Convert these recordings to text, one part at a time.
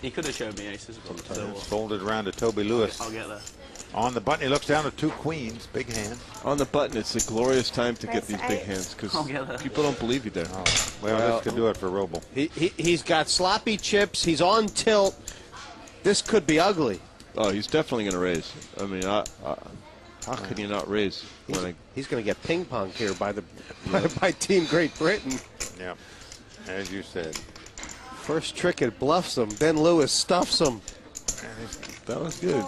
He could have showed me aces. Folded around to Toby Lewis. I'll get there. On the button, he looks down to 2 queens. Big hand. On the button, it's a glorious time to get these big hands because people don't believe you there. Oh, well, this could do it for Roble. He's got sloppy chips. He's on tilt. This could be ugly. Oh, he's definitely going to raise. I mean, how can you not raise? He's going to get ping-ponged here by Team Great Britain. Yeah, as you said. First trick, it bluffs him. Then Lewis stuffs him. That was good.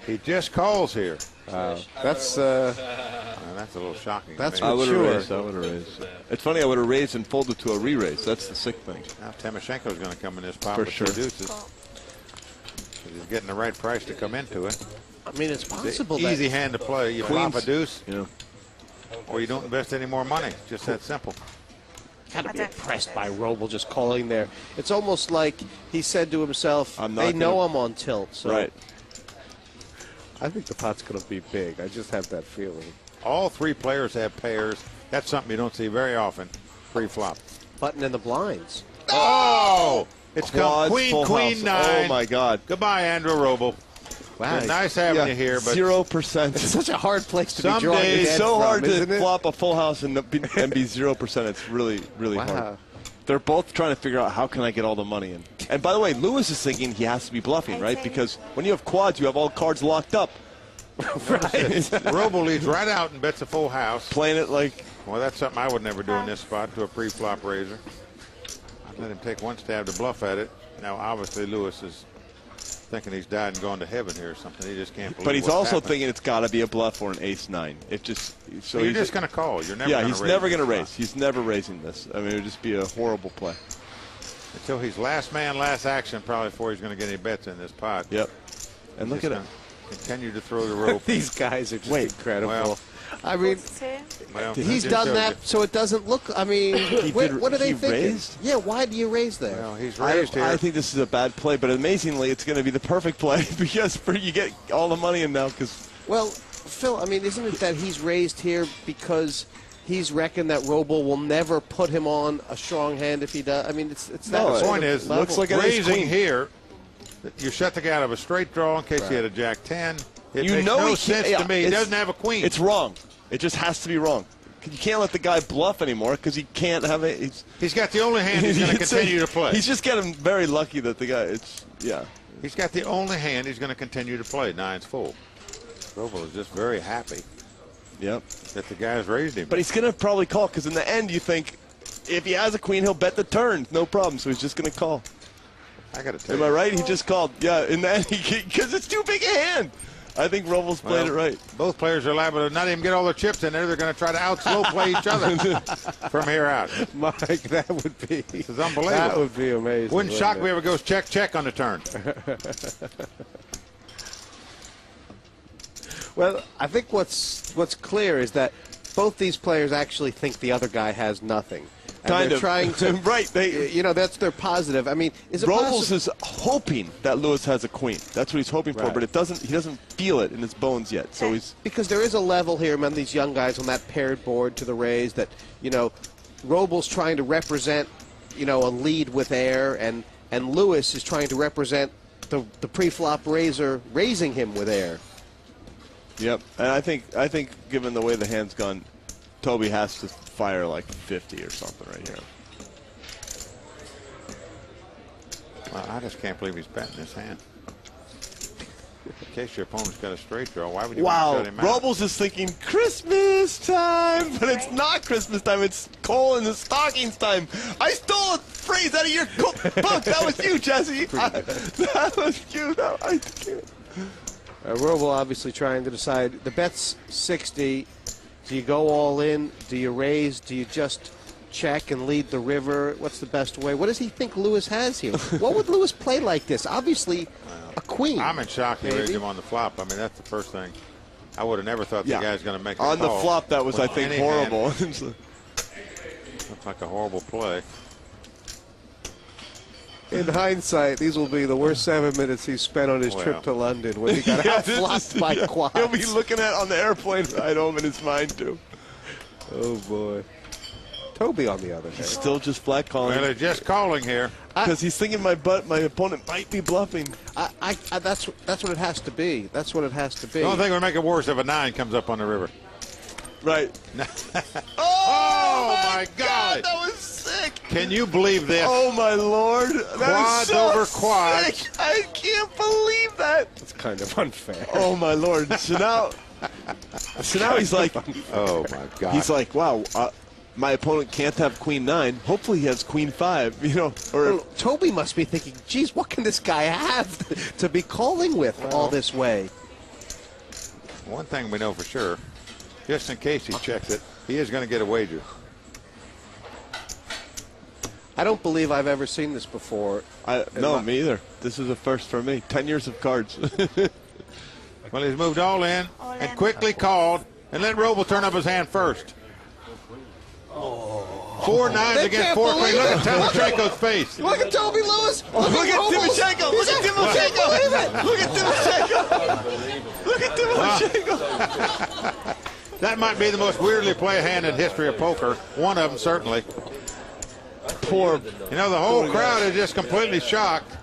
He just calls here. That's a little shocking. That's I would have raised. It's funny, I would have raised and folded to a re-raise. That's the sick thing. Now Timoshenko's going to come in this pot For with sure. 2 deuces. He's getting the right price to come into it. I mean, it's possible. It's easy hand to play. You flop a deuce, yeah, or you don't invest any more money. Just that simple. Got to be impressed by Roble just calling there. It's almost like he said to himself, they know I'm on tilt. So right. I think the pot's going to be big. I just have that feeling. All 3 players have pairs. That's something you don't see very often. Pre-flop. Button in the blinds. Oh! It's Quads, come Queen 9. Oh, my God. Goodbye, Andrew Roble. Wow. Nice having you here, but 0%. It's such a hard place to Some be drawing days, it's so hard isn't to it? flop a full house and be 0%. It's really, really hard. They're both trying to figure out how can I get all the money in. And by the way, Lewis is thinking he has to be bluffing, right? Because when you have quads, you have all cards locked up. Roble leads right out and bets a full house. Playing it like... Well, that's something I would never do in this spot to a pre-flop raiser. I'd let him take 1 stab to bluff at it. Now, obviously, Lewis is thinking he's died and gone to heaven here or something. He just can't believe But he's what's also happened. thinking it's got to be a bluff or an ace-9. It just... So you're just going to call. You're never he's never going to raise. Spot. He's never raising this. I mean, it would just be a horrible play. Until he's last man, last action, probably before he's going to get any bets in this pot. Yep. And look at him. Continue to throw the rope. These guys are just incredible. Well, I mean, he's done that so it doesn't look. I mean, what are they thinking? Raised? Yeah, why do you raise there? Well, he's raised here. I think this is a bad play, but amazingly, it's going to be the perfect play because you get all the money in now. Well, Phil, I mean, isn't it that he's raised here because he's reckoned that Roble will never put him on a strong hand if he does? I mean, it's that. No, the point is, looks like raising here. You shut the guy out of a straight draw in case he had a Jack 10. It makes no sense to me. He doesn't have a queen. It's wrong. It just has to be wrong. You can't let the guy bluff anymore because he can't have it. He's got the only hand he's going to continue to play. He's just getting very lucky that the guy. He's got the only hand he's going to continue to play. 9's full. Roble is just very happy. Yep. That the guy's raised him. But he's going to probably call because in the end you think if he has a queen he'll bet the turn, no problem. So he's just going to call. I got to tell you. Am I right? He just called. Yeah, in the end because it's too big a hand. I think Roble's played it right. Both players are liable to not even get all their chips in there. They're going to try to out-slow play each other from here out. Mike, that would be. This is unbelievable. That would be amazing. Wouldn't shock me if it goes check, check on the turn. Well, I think what's clear is that both these players actually think the other guy has nothing. And they're trying to right. That's their positive. I mean, is it Robles is hoping that Lewis has a queen. That's what he's hoping for, but he doesn't feel it in his bones yet. So he's because there is a level here among these young guys on that paired board to the raise that Robles trying to represent a lead with air, and Lewis is trying to represent the pre-flop raiser raising him with air. Yep, and I think given the way the hand's gone, Toby has to fire like 50 or something right here. Well, I just can't believe he's betting this hand. In case your opponent's got a straight draw, why would you want to shut him out? Robles is thinking Christmas time, but it's not Christmas time. It's coal in the stockings time. I stole a phrase out of your book. That was you, Jesse. That was you. I can't. Roble obviously trying to decide. The bet's 60. Do you go all in? Do you raise? Do you just check and lead the river? What's the best way? What does he think Lewis has here? What would Lewis play like this? Obviously, a queen. I'm in shock he raised him on the flop. I mean, that's the first thing. I would have never thought the guy's going to make a on call. the flop, that was, I think, horrible. Looks like a horrible play. In hindsight, these will be the worst 7 minutes he spent on his trip to London when he got out-flopped by quads. He'll be looking at on the airplane ride home in his mind, too. Oh, boy. Toby, on the other He's hand. still just flat calling. Well, they're just calling here. Because he's thinking my opponent might be bluffing. That's what it has to be. That's what it has to be. The only thing would make it worse if a 9 comes up on the river. Right. Oh, my God. That was sick. Can you believe this? Oh, my Lord. That Quads is so over quads. sick. I can't believe that. It's kind of unfair. Oh, my Lord. So now he's like, Oh, my God. he's like, wow, my opponent can't have queen 9. Hopefully he has queen 5, you know. Or Well, Toby must be thinking, geez, what can this guy have to be calling with all this way? One thing we know for sure, just in case he checks it, he is going to get a wager. I don't believe I've ever seen this before. no, me either. This is a first for me. 10 years of cards. Well, he's moved all in and quickly called and let Roble turn up his hand first. 4 9s They against can't 4 queen. believe Look it. at Timoshenko's face. Look at Toby Lewis. Look at Robles. Timoshenko. Look at Timoshenko. Look at Timoshenko. Look at Timoshenko. That might be the most weirdly played hand in history of poker. One of them, certainly. Poor. You know, the whole crowd is just completely shocked.